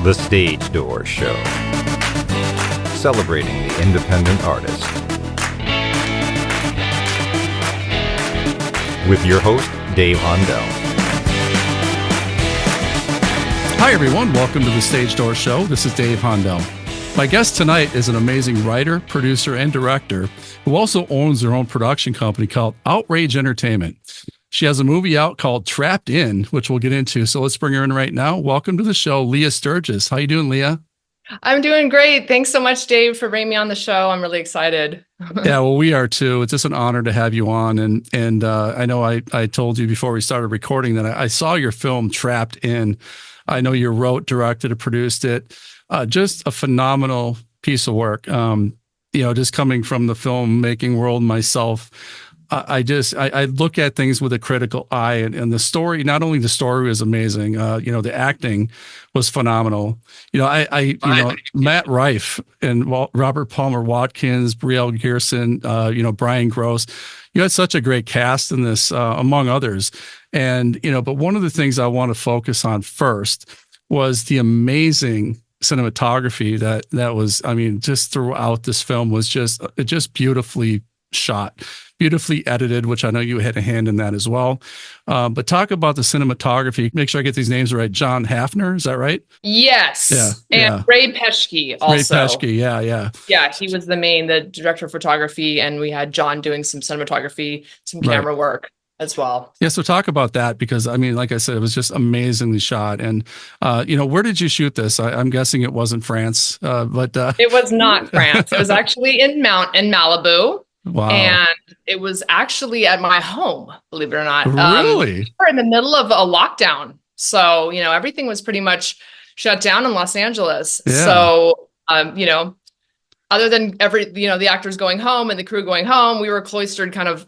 The Stage Door Show, celebrating the independent artist. With your host, Dave Hondel. Hi, everyone. Welcome to The Stage Door Show. This is Dave Hondel. My guest tonight is an amazing writer, producer, and director who also owns their own production company called Outrage Entertainment. She has a movie out called Trapped In, which we'll get into. So let's bring her in right now. Welcome to the show, Leah Sturgis. How you doing, Leah? I'm doing great. Thanks so much, Dave, for bringing me on the show. I'm really excited. Yeah, well, we are too. It's just an honor to have you on. And I know I told you before we started recording that I saw your film Trapped In. I know you wrote, directed, and produced it. Just a phenomenal piece of work. Just coming from the filmmaking world myself, I look at things with a critical eye, and the story, not only the story was amazing, the acting was phenomenal. Matt Rife and Robert Palmer Watkins, Brielle, Gearson, Brian Gross, you had such a great cast in this, among others. And, but one of the things I want to focus on first was the amazing cinematography that was, just throughout this film was just beautifully shot, beautifully edited, which I know you had a hand in that as well. But talk about the cinematography. Make sure I get these names right. John Hafner, is that right? Yes. Yeah. And Ray Peschke also. Ray Peschke, yeah. Yeah, he was the director of photography, and we had John doing some cinematography, some camera work as well. Yeah, so talk about that, because like I said, it was just amazingly shot. And where did you shoot this? I'm guessing it wasn't France, but it was not France. It was actually in Malibu. Wow. And it was actually at my home, believe it or not. Really? We were in the middle of a lockdown. So, everything was pretty much shut down in Los Angeles. Yeah. So, other than the actors going home and the crew going home, we were cloistered kind of,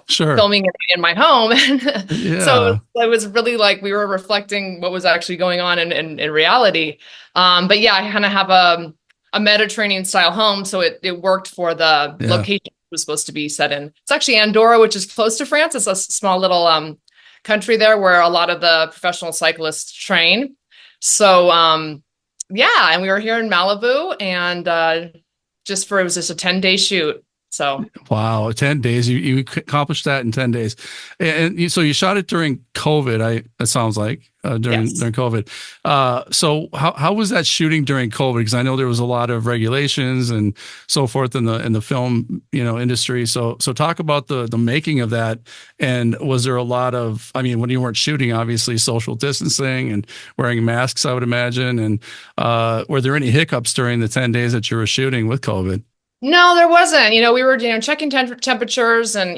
sure, filming in my home. Yeah. So it was really like we were reflecting what was actually going on in reality. But yeah, I kind of have a Mediterranean style home. So it worked for the location it was supposed to be set in. It's actually Andorra, which is close to France. It's a small little country there where a lot of the professional cyclists train. So and we were here in Malibu, and it was just a 10-day shoot. So wow, 10 days. You accomplished that in 10 days. And so you shot it during COVID, it sounds like, during COVID. So how was that shooting during COVID? Because I know there was a lot of regulations and so forth in the film, industry. So talk about the making of that. And was there a lot of, when you weren't shooting, obviously social distancing and wearing masks, I would imagine. And were there any hiccups during the 10 days that you were shooting with COVID? No, there wasn't. We were, checking temperatures and,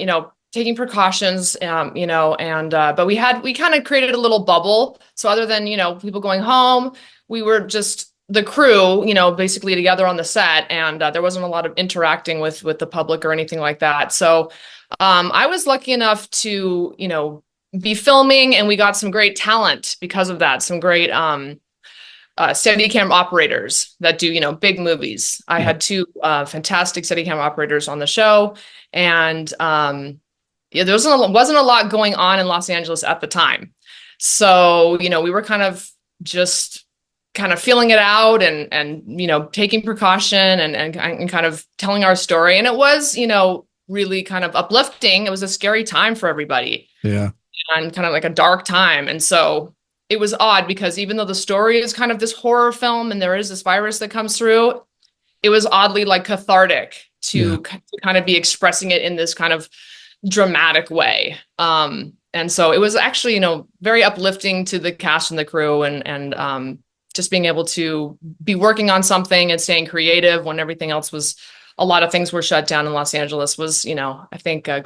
taking precautions, but we kind of created a little bubble. So other than, people going home, we were just the crew, basically together on the set, and there wasn't a lot of interacting with the public or anything like that. So I was lucky enough to, be filming, and we got some great talent because of that. Some great, Steadicam operators that do, big movies. I had two fantastic Steadicam operators on the show, and there wasn't a lot going on in Los Angeles at the time. So, we were kind of feeling it out and taking precaution and kind of telling our story. And it was, really kind of uplifting. It was a scary time for everybody. Yeah. And kind of like a dark time. And so it was odd, because even though the story is kind of this horror film and there is this virus that comes through, it was oddly like cathartic to kind of be expressing it in this kind of dramatic way. And so it was actually, very uplifting to the cast and the crew, and just being able to be working on something and staying creative when everything else was, a lot of things were shut down in Los Angeles was, I think a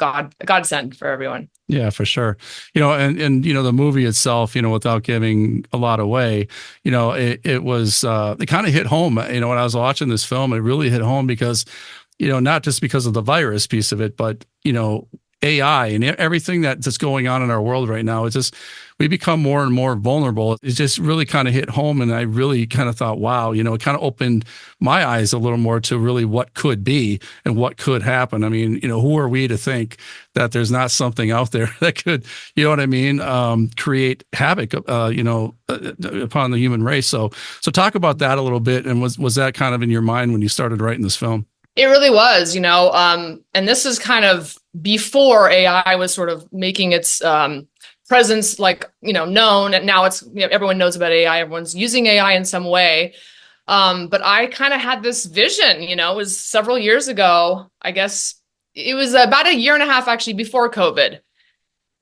godsend for everyone. Yeah, for sure. And the movie itself, without giving a lot away, it was, it kind of hit home. When I was watching this film, it really hit home because, not just because of the virus piece of it, but, AI and everything that's going on in our world right now. It's just, we become more and more vulnerable. It just really kind of hit home. And I really kind of thought, wow, it kind of opened my eyes a little more to really what could be and what could happen. I mean, who are we to think that there's not something out there that could, create havoc, upon the human race. So talk about that a little bit. And was that kind of in your mind when you started writing this film? It really was, and this is kind of before AI was sort of making its presence known. And now it's, everyone knows about AI. Everyone's using AI in some way. But I kind of had this vision, it was several years ago. I guess it was about a year and a half actually before COVID.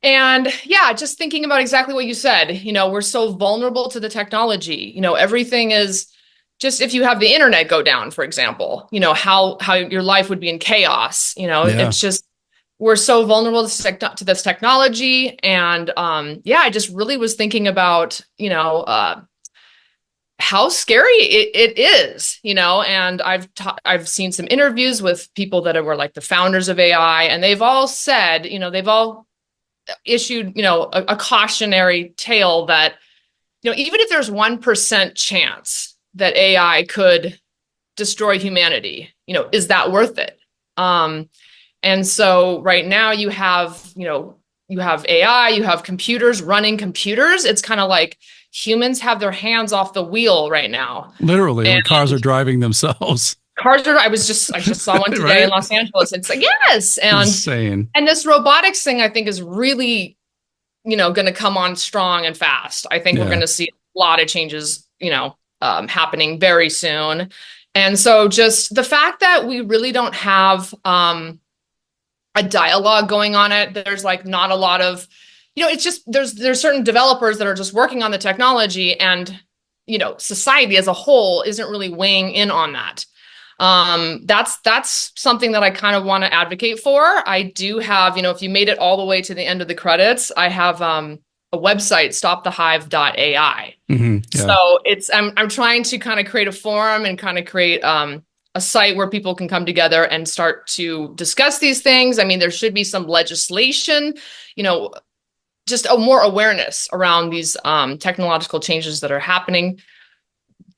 And yeah, just thinking about exactly what you said, we're so vulnerable to the technology, everything is just, if you have the internet go down, for example, how your life would be in chaos, It's just, we're so vulnerable to this technology. And I just really was thinking about, how scary it is, and I've seen some interviews with people that were like the founders of AI, and they've all said, they've all issued, a cautionary tale that, even if there's 1% chance that AI could destroy humanity, is that worth it? And so right now you have AI, you have computers running computers. It's kind of like humans have their hands off the wheel right now. Literally, when cars are driving themselves. I just saw one today Right? in Los Angeles. It's like, yes. And insane. And this robotics thing, I think, is really, going to come on strong and fast. I think we're going to see a lot of changes, happening very soon. And so just the fact that we really don't have a dialogue going on there's like not a lot of, it's just, there's certain developers that are just working on the technology, and, society as a whole isn't really weighing in on that. That's something that I kind of want to advocate for. I do have, if you made it all the way to the end of the credits, I have a website, stopthehive.ai. Mm-hmm, yeah. So I'm trying to kind of create a forum and kind of create a site where people can come together and start to discuss these things. I mean, there should be some legislation, just a more awareness around these technological changes that are happening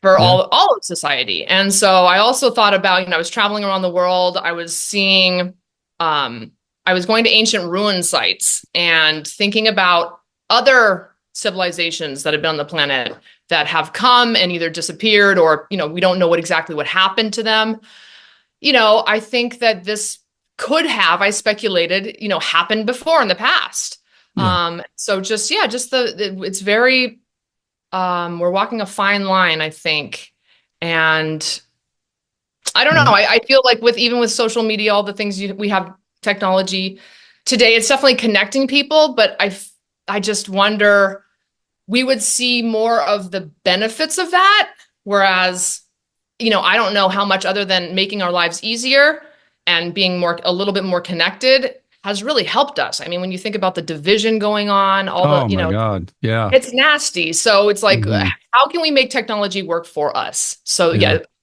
for all of society. And so I also thought about, I was traveling around the world. I was seeing, I was going to ancient ruin sites and thinking about other civilizations that have been on the planet that have come and either disappeared or, we don't know exactly what happened to them. I think that this could have, I speculated, happened before in the past. Yeah. So it's very, we're walking a fine line, I think. And I don't know. I feel like even with social media, all the things we have technology today, it's definitely connecting people, but I just wonder, we would see more of the benefits of that. Whereas, I don't know how much, other than making our lives easier and being a little bit more connected, has really helped us. I mean, when you think about the division going on, Oh my God. Yeah. It's nasty. So it's like, how can we make technology work for us? So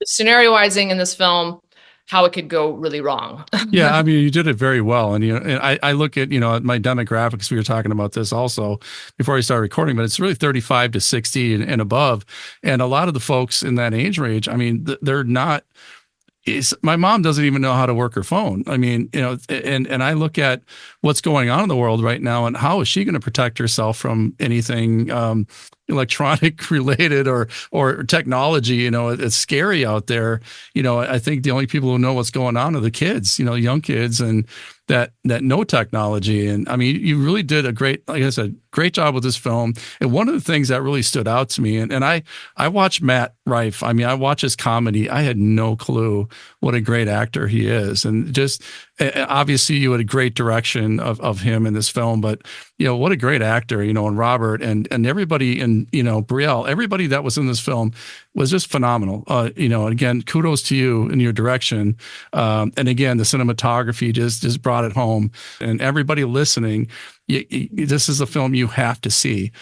scenarioizing in this film, how it could go really wrong. Yeah, I mean, you did it very well. And I look at, my demographics, we were talking about this also before we started recording, but it's really 35 to 60 and above. And a lot of the folks in that age range, I mean, they're not, my mom doesn't even know how to work her phone. I mean, and I look at what's going on in the world right now, and how is she going to protect herself from anything electronic related or technology? It's scary out there. I think the only people who know what's going on are the kids, young kids, and that know technology. And I mean, you really did a great job with this film. And one of the things that really stood out to me, and I watched Matt Rife. I mean, I watched his comedy. I had no clue what a great actor he is. And just, obviously you had a great direction of him in this film, but what a great actor, and Robert and everybody, and Brielle, everybody that was in this film was just phenomenal. Again, kudos to you in your direction. And again, the cinematography just brought it home. And everybody listening, this is a film you have to see.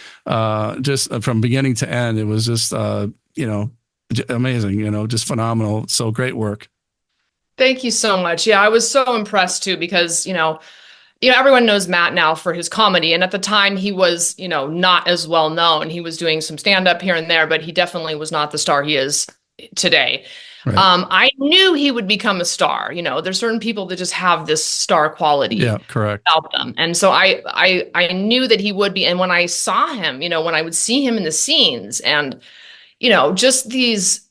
Just from beginning to end, it was just amazing. Just phenomenal. So great work. Thank you so much. Yeah, I was so impressed too, because everyone knows Matt now for his comedy. And at the time he was, not as well known. He was doing some stand up here and there, but he definitely was not the star he is today. Right. I knew he would become a star. There's certain people that just have this star quality Yeah, correct. about them. And so I knew that he would be. And when I saw him, when I would see him in the scenes and, just these,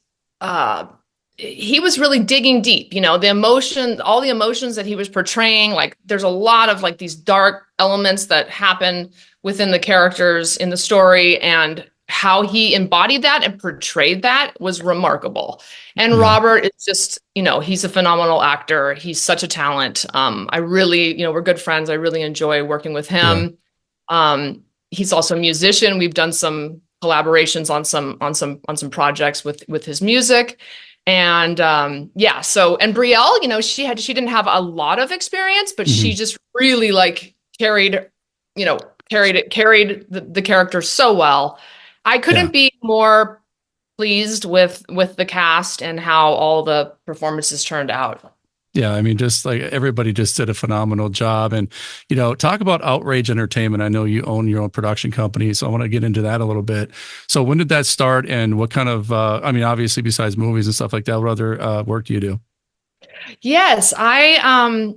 he was really digging deep, the emotion, all the emotions that he was portraying. Like there's a lot of like these dark elements that happen within the characters in the story, and how he embodied that and portrayed that was remarkable. And Robert is just, he's a phenomenal actor. He's such a talent. I really, we're good friends. I really enjoy working with him. Yeah. He's also a musician. We've done some collaborations on some projects with his music. And so, and Brielle, she didn't have a lot of experience, but she just really like carried the character so well. I couldn't be more pleased with the cast and how all the performances turned out. Yeah, I mean, just like everybody just did a phenomenal job. And, talk about Outrage Entertainment. I know you own your own production company, so I want to get into that a little bit. So when did that start, and what kind of, obviously besides movies and stuff like that, what other work do you do? Yes, I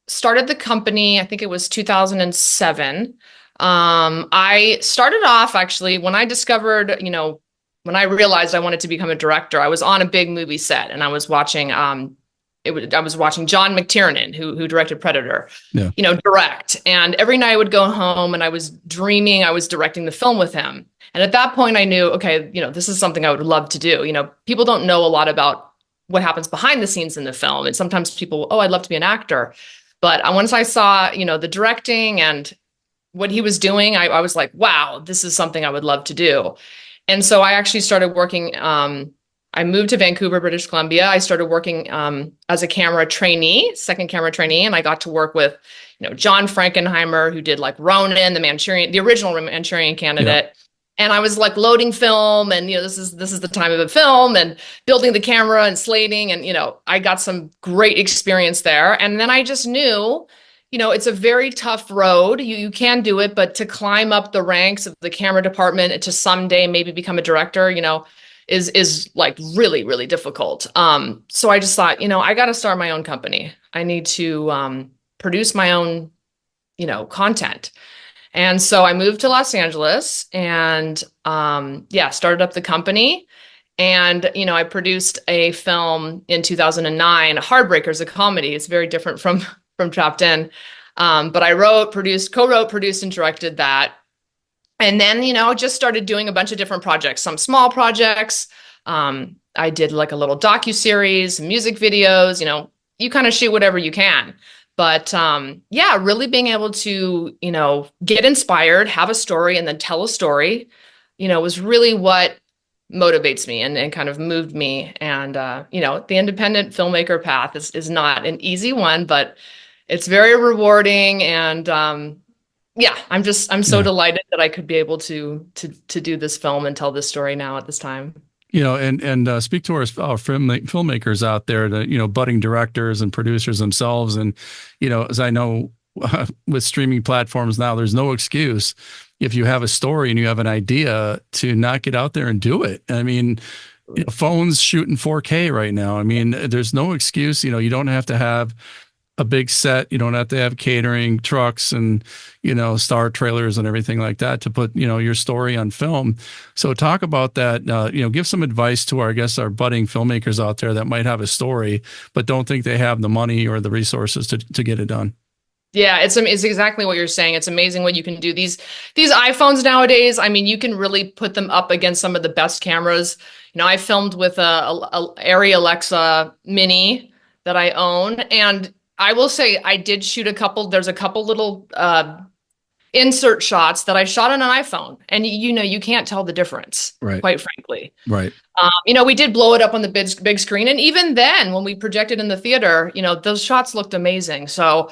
started the company, I think it was 2007. I started off actually when I discovered, when I realized I wanted to become a director, I was on a big movie set and I was watching, I was watching John McTiernan, who directed Predator, direct. And every night I would go home and I was dreaming I was directing the film with him. And at that point I knew, okay, this is something I would love to do. People don't know a lot about what happens behind the scenes in the film. And sometimes people, I'd love to be an actor. But once I saw, the directing and what he was doing, I was like, wow, this is something I would love to do. And so I actually started working, I moved to Vancouver, British Columbia. I started working as a second camera trainee, and I got to work with, John Frankenheimer, who did like Ronin, the original Manchurian Candidate. Yeah. And I was like loading film, and this is the time of the film, and building the camera and slating, and I got some great experience there. And then I just knew, it's a very tough road. You can do it, but to climb up the ranks of the camera department to someday maybe become a director, is like really, really difficult. So I just thought, I got to start my own company. I need to produce my own, content. And so I moved to Los Angeles and started up the company. And, I produced a film in 2009, Heartbreakers, a comedy. It's very different from Trapped In. But I co-wrote, produced, and directed that. And then, just started doing a bunch of different projects, some small projects. I did like a little docuseries, music videos, you kind of shoot whatever you can. But really being able to, get inspired, have a story, and then tell a story, was really what motivates me and kind of moved me. And, the independent filmmaker path is not an easy one, but it's very rewarding. And I'm so delighted that I could be able to do this film and tell this story now at this time. And speak to our filmmakers out there, the budding directors and producers themselves. And, as I know, with streaming platforms now, there's no excuse if you have a story and you have an idea to not get out there and do it. I mean, phones shoot in 4K right now. I mean, there's no excuse. You don't have to have a big set. You don't have to have catering trucks and, star trailers and everything like that to put, your story on film. So talk about that, give some advice to our budding filmmakers out there that might have a story, but don't think they have the money or the resources to get it done. Yeah, it's exactly what you're saying. It's amazing what you can do. These iPhones nowadays, I mean, you can really put them up against some of the best cameras. I filmed with a Arri Alexa Mini that I own, and I will say I did shoot there's a couple little insert shots that I shot on an iPhone, and you can't tell the difference, right? Quite frankly. Right. We did blow it up on the big screen, and even then when we projected in the theater, those shots looked amazing. So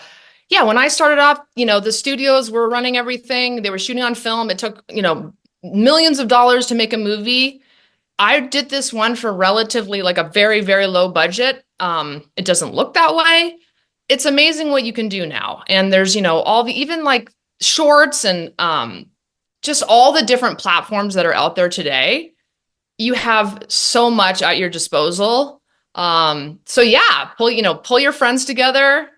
yeah, when I started off, the studios were running everything. They were shooting on film. It took, millions of dollars to make a movie. I did this one for relatively like a very, very low budget. It doesn't look that way, it's amazing what you can do now. And there's, all the, even like shorts and just all the different platforms that are out there today. You have so much at your disposal. So yeah, pull your friends together,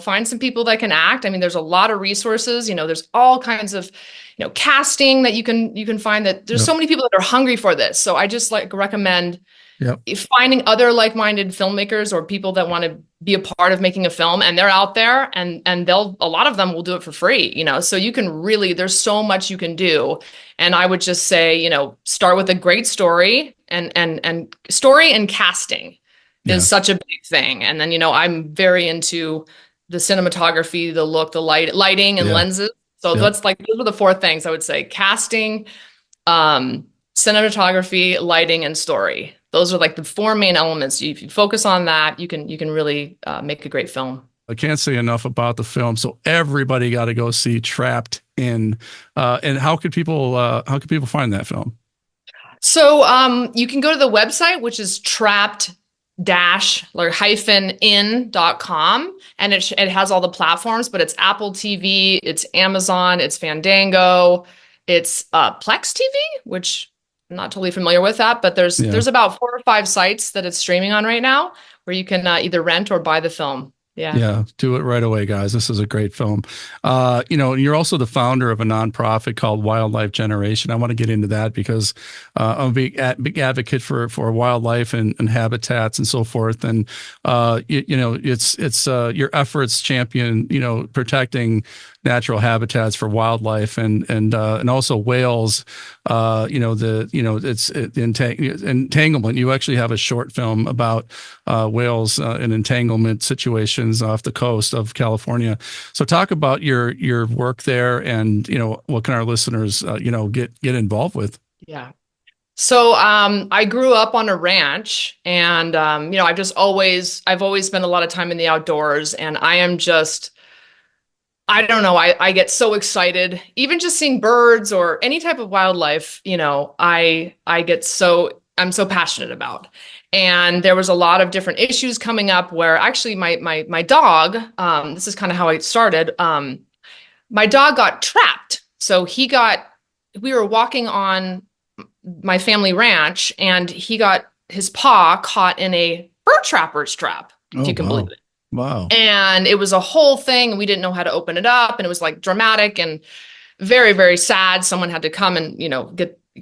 find some people that can act. I mean, there's a lot of resources, there's all kinds of, casting that you can find, that there's so many people that are hungry for this. So I just recommend finding other like-minded filmmakers or people that want to be a part of making a film, and they're out there, and a lot of them will do it for free, so you can really, there's so much you can do. And I would just say, start with a great story, and story and casting is such a big thing. And then, I'm very into the cinematography, the look, the lighting and lenses. So that's those are the 4 things I would say: casting, cinematography, lighting, and story. Those are like the 4 main elements. If you focus on that, you can really make a great film. I can't say enough about the film. So everybody got to go see Trapped In. And how could people find that film? So you can go to the website, which is trapped-in.com, and it has all the platforms, but it's Apple TV, it's Amazon, it's Fandango, it's Plex TV, which I'm not totally familiar with that, but there's about 4 or 5 sites that it's streaming on right now where you can either rent or buy the film. Yeah. Do it right away, guys. This is a great film. You're also the founder of a nonprofit called Wildlife Generation. I want to get into that because I'm a big advocate for wildlife and habitats and so forth. And it's your efforts champion protecting natural habitats for wildlife and also whales. It's entanglement. You actually have a short film about whales and entanglement situations off the coast of California. So talk about your work there, and what can our listeners get involved with? Yeah. So I grew up on a ranch, and I've always spent a lot of time in the outdoors, and I don't know, I get so excited, even just seeing birds or any type of wildlife, I'm so passionate about. And there was a lot of different issues coming up where actually my dog, this is kind of how I started. My dog got trapped. So we were walking on my family ranch, and he got his paw caught in a fur trapper's trap, if you can believe it. Wow. And it was a whole thing. We didn't know how to open it up. And it was like dramatic and very, very sad. Someone had to come and,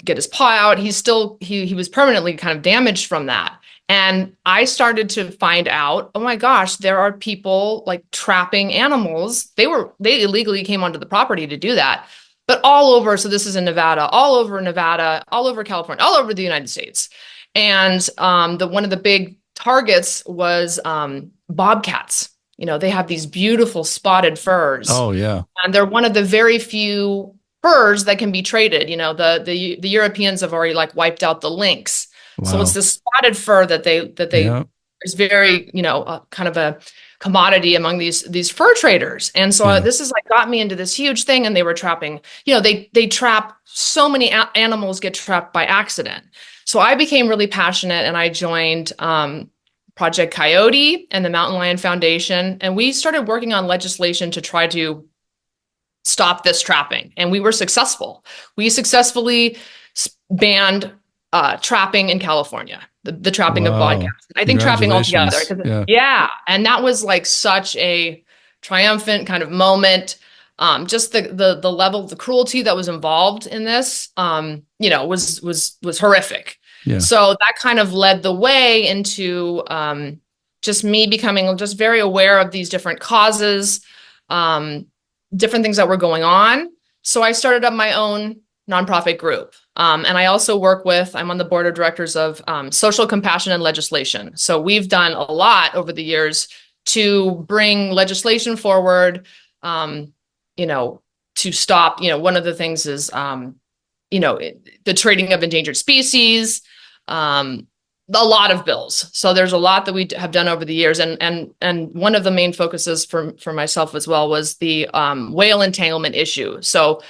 get his paw out. He was permanently kind of damaged from that. And I started to find out, oh my gosh, there are people like trapping animals. They illegally came onto the property to do that, but all over. So this is in Nevada, all over California, all over the United States. And one of the big targets was bobcats. They have these beautiful spotted furs. Oh yeah. And they're one of the very few furs that can be traded. The Europeans have already wiped out the lynx. Wow. So it's the spotted fur that they is very, kind of a commodity among these fur traders. And so this is got me into this huge thing, and they were trapping, they trap so many animals get trapped by accident. So I became really passionate, and I joined Project Coyote and the Mountain Lion Foundation. And we started working on legislation to try to stop this trapping. And we were successful. We successfully banned trapping in California, the trapping of bobcats. I think trapping altogether. And that was such a triumphant kind of moment. Just the level of the cruelty that was involved in this, was horrific. Yeah. So that kind of led the way into just me becoming just very aware of these different causes, different things that were going on. So I started up my own nonprofit group. And I also I'm on the board of directors of Social Compassion and Legislation. So we've done a lot over the years to bring legislation forward, to stop, one of the things is, the trading of endangered species, a lot of bills. So there's a lot that we have done over the years. And one of the main focuses for myself as well was the whale entanglement issue. So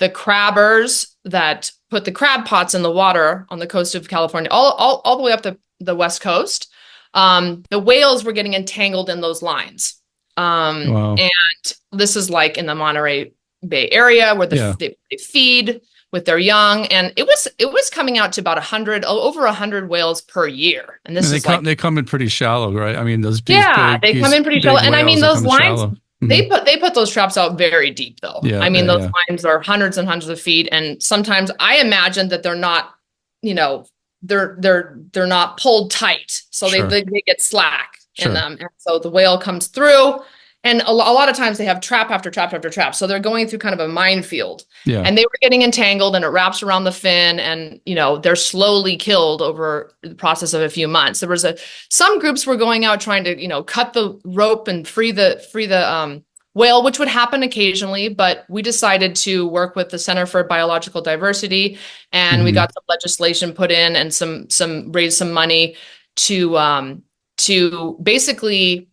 the crabbers that put the crab pots in the water on the coast of California, all the way up the West Coast, the whales were getting entangled in those lines. Wow. And this is like in the Monterey Bay area where they feed with their young, and it was coming out to about over 100 whales per year. And this they come in pretty shallow, right? I mean, they come in pretty shallow. And I mean, those lines, they put those traps out very deep though. I mean, those lines are hundreds and hundreds of feet. And sometimes I imagine that they're not, they're not pulled tight. So they get slack in them. And so the whale comes through. And a lot of times they have trap after trap after trap. So they're going through kind of a minefield. Yeah. And they were getting entangled, and it wraps around the fin, and, they're slowly killed over the process of a few months. There was some groups were going out trying to, cut the rope and free the whale, which would happen occasionally, but we decided to work with the Center for Biological Diversity, and we got some legislation put in and raised some money to basically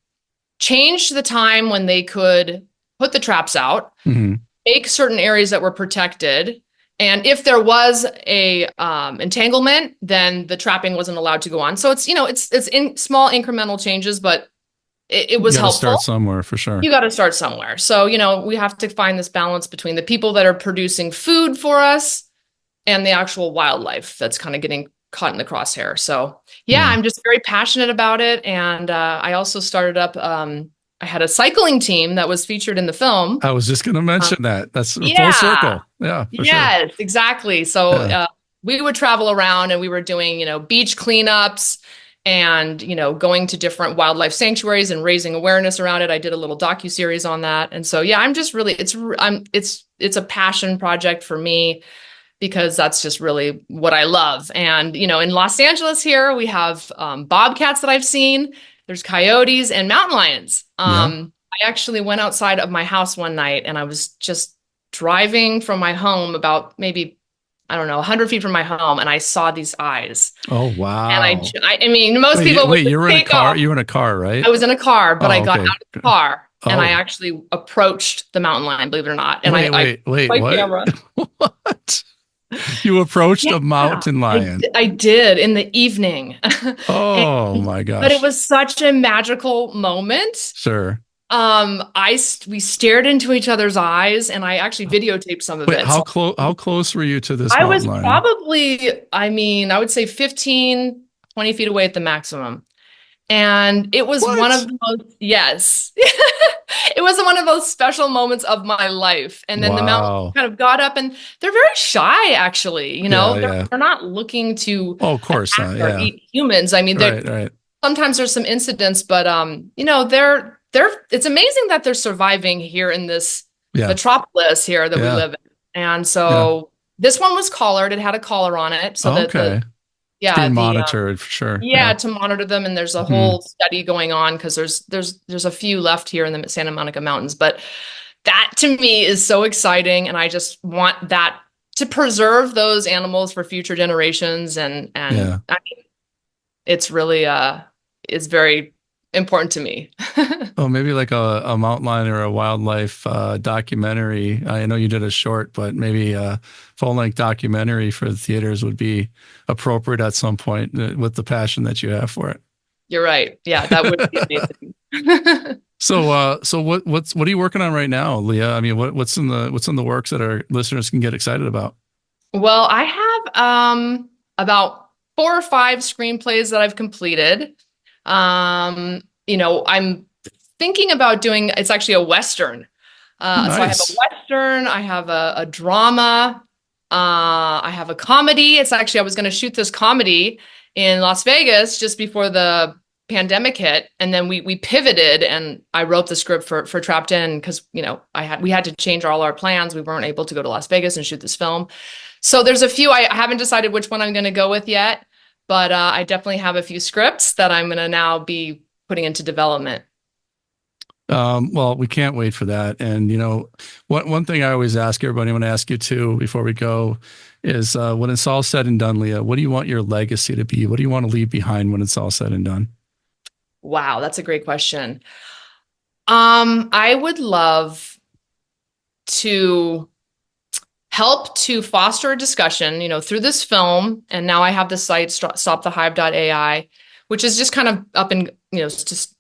change the time when they could put the traps out, make certain areas that were protected. And if there was a entanglement, then the trapping wasn't allowed to go on. So it's in small incremental changes, but it was helpful. Start somewhere for sure. You got to start somewhere. So, we have to find this balance between the people that are producing food for us and the actual wildlife that's kind of getting caught in the crosshair. So I'm just very passionate about it. And I also started up, I had a cycling team that was featured in the film. I was just going to mention that. That's full circle. Yeah. Yes, exactly. So we would travel around, and we were doing, beach cleanups and, going to different wildlife sanctuaries and raising awareness around it. I did a little docuseries on that. And so, I'm just really, it's a passion project for me, because that's just really what I love. And, in Los Angeles here, we have bobcats that I've seen. There's coyotes and mountain lions. I actually went outside of my house one night, and I was just driving from my home about maybe, 100 feet from my home, and I saw these eyes. Oh, wow. And I mean, most people would you were in a car. You were in a car, right? I was in a car, but I got out of the car. And I actually approached the mountain lion, believe it or not. And wait, what? Camera. What? You approached a mountain lion. I did in the evening. Oh my gosh. But it was such a magical moment. Sure. We stared into each other's eyes, and I actually videotaped some of it. How close were you to this I mountain was lion? probably, I would say 15, 20 feet away at the maximum. And it was one of the most, it was one of those special moments of my life. And then the mountain kind of got up, and they're very shy, actually. They're not looking to of course not, or eat humans. I mean, sometimes there's some incidents, but it's amazing that they're surviving here in this metropolis here that we live in. And so this one was collared. It had a collar on it, so being monitored for sure. To monitor them. And there's a whole study going on, because there's a few left here in the Santa Monica Mountains. But that to me is so exciting, and I just want that to preserve those animals for future generations. And I mean, it's really it's very important to me. Oh, maybe like a mountain lion or a wildlife documentary. I know you did a short, but maybe a full-length documentary for the theaters would be appropriate at some point with the passion that you have for it. You're right. Yeah, that would be amazing. So what are you working on right now, Leah? I mean, what's in the works that our listeners can get excited about? Well, I have about 4 or 5 screenplays that I've completed. I'm thinking about doing, it's actually a Western. Nice. So I have a Western, I have a drama, I have a comedy. It's actually, I was going to shoot this comedy in Las Vegas just before the pandemic hit. And then we pivoted, and I wrote the script for Trapped In, because, we had to change all our plans. We weren't able to go to Las Vegas and shoot this film. So there's a few, I haven't decided which one I'm going to go with yet. But I definitely have a few scripts that I'm going to now be putting into development. Well, we can't wait for that. And, one thing I always ask everybody, I want to ask you too, before we go, is when it's all said and done, Leah, what do you want your legacy to be? What do you want to leave behind when it's all said and done? Wow, that's a great question. I would love to help to foster a discussion, through this film. And now I have the site stopthehive.ai, which is just kind of up and, just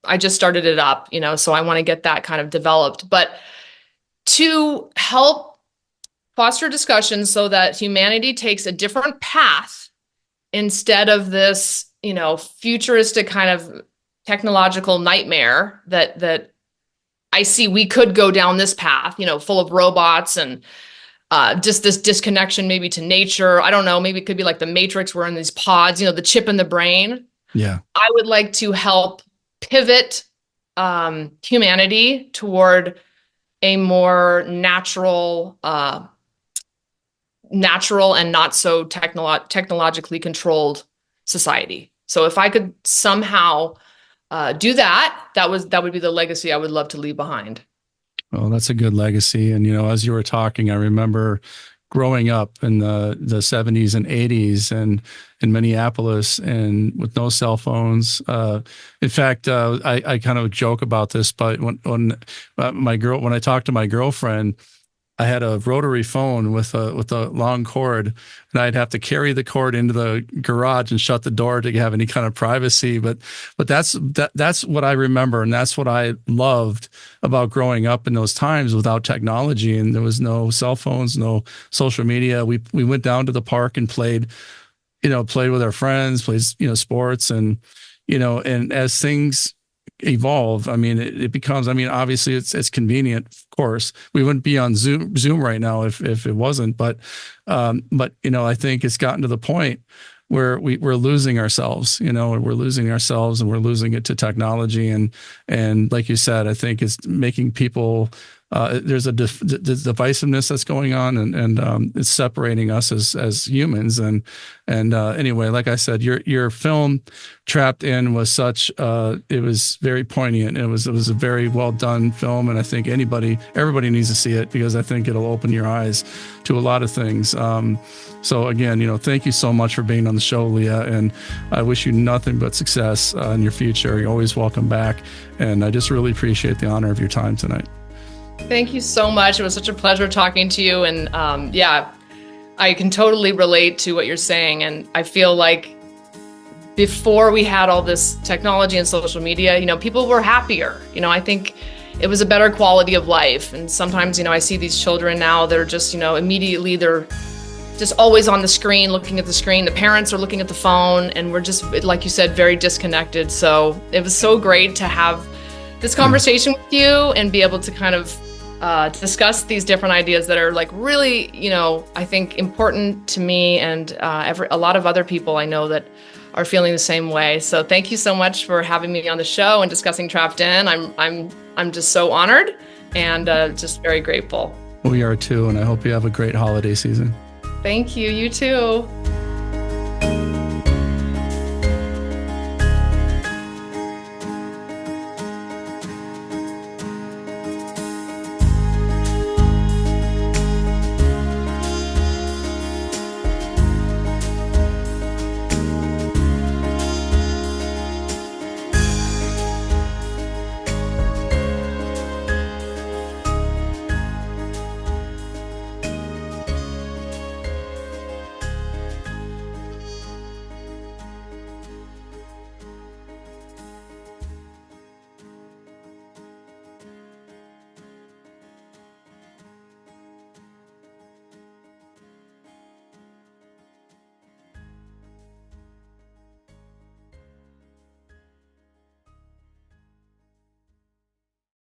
I just started it up, so I want to get that kind of developed. But to help foster discussions so that humanity takes a different path instead of this, futuristic kind of technological nightmare that I see we could go down this path, full of robots and just this disconnection maybe to nature. I don't know, maybe it could be like the Matrix, we're in these pods, the chip in the brain. Yeah. I would like to help pivot humanity toward a more natural and not so technologically controlled society. So if I could somehow do that, that would be the legacy I would love to leave behind. Well, that's a good legacy. And, as you were talking, I remember growing up in the 70s and 80s and in Minneapolis and with no cell phones. In fact, I kind of joke about this, but when I talked to my girlfriend, I had a rotary phone with a long cord, and I'd have to carry the cord into the garage and shut the door to have any kind of privacy. But that's what I remember, and that's what I loved about growing up in those times without technology, and there was no cell phones, no social media. We went down to the park and played with our friends, played sports, and and as things evolve, it becomes, obviously it's convenient, of course. We wouldn't be on Zoom right now if it wasn't, but I think it's gotten to the point where we're losing ourselves, and we're losing it to technology. And like you said, I think it's making people, there's a divisiveness that's going on, and it's separating us as humans. And anyway, like I said, your film Trapped In was it was very poignant. It was a very well done film, and I think everybody needs to see it, because I think it'll open your eyes to a lot of things. So again, thank you so much for being on the show, Leah, and I wish you nothing but success in your future. You're always welcome back, and I just really appreciate the honor of your time tonight. Thank you so much. It was such a pleasure talking to you. And I can totally relate to what you're saying. And I feel like before we had all this technology and social media, people were happier. I think it was a better quality of life. And sometimes, I see these children now, they're just, immediately they're just always on the screen, looking at the screen. The parents are looking at the phone, and we're just, like you said, very disconnected. So it was so great to have this conversation with you and be able to kind of discuss these different ideas that are like really, I think important to me and a lot of other people I know that are feeling the same way. So thank you so much for having me on the show and discussing Trapped In. I'm just so honored and just very grateful. We are too, and I hope you have a great holiday season. Thank you. You too.